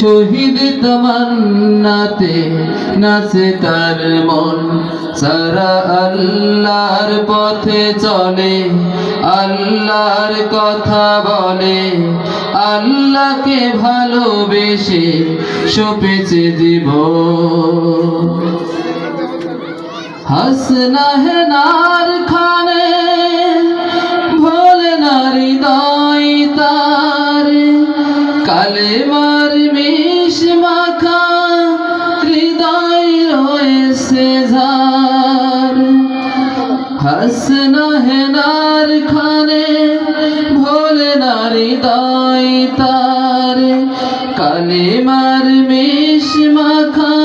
শহীদ তমান্নাতে নাচে তার মন। সারা আল্লাহর পথে চলে, আল্লাহর কথা বলে, আল্লাহকে ভালোবেসে সপেছে জীবন। হাসনা হে নার খানে ভোলে না হৃদয় তার, কালেমার মিশ মাখা হৃদয় রয়েছে ঝার। হাসনা হে নার খানে ভোলে না হৃদয় তার, কালেমার মিশ মাখা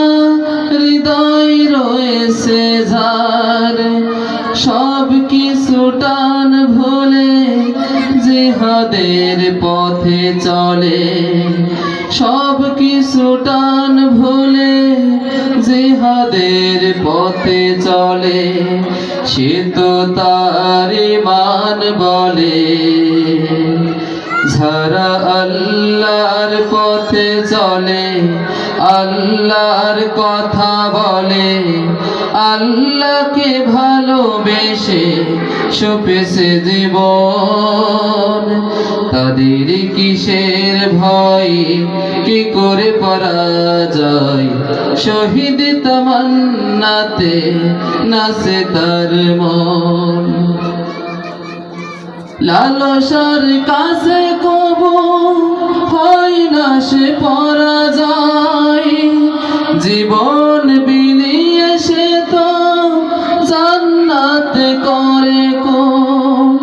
হৃদয় রয়েছে ঝার। সব কিছু টান ভুলে জিহাদের পথে চলে, সব কিছু টান ভুলে জিহাদের পথে চলে। সে তো তার ঈমান বলে, যারা আল্লাহর পথে চলে, আল্লাহর কথা বলে, আল্লাহকে ভালোবেসে সপেছে জীবন। তাদের কিসের ভয়, কি করে পরাজয়, শহীদ তমান্নাতে নাচে তার মন। লালসার কাছে কবু হয় না সে পরাজয়, জীবন বিলিয়ে সে তো জান্নাত করে কোন।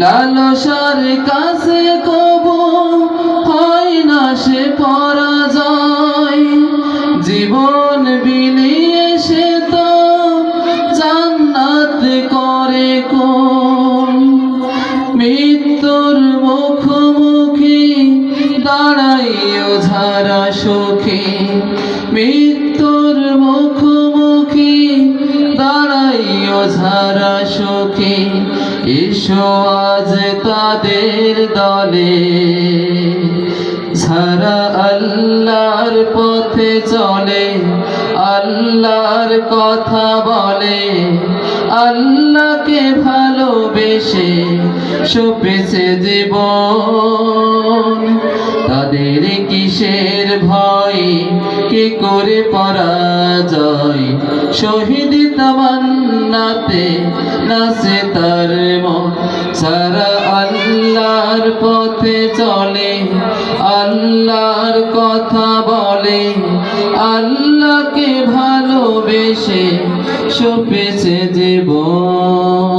লালসার কাছে কবু হয় না সে পরাজয়, জীবন বিলিয়ে সে তো জান্নাত করে কোন। মৃত্যুর মুখোমুখি দাঁড়াইও যারা সুখী, মৃত্যুর মুখোমুখি দাঁড়াইও যারা সুখী, এসো আজ তাদের দলে। যারা আল্লাহর পথে চলে, আল্লাহর কথা বলে, আল্লাহকে ভালোবেসে সপেছে জীবন। তাদের কিসের ভয়, কি করে পরাজয়, শহীদ তামান্নাতে নাচে তার মন। সারা আল্লাহর পথে চলে, আল্লাহর কথা বলে, আল্লাহকে ভালোবেসে সপেছে জীবন।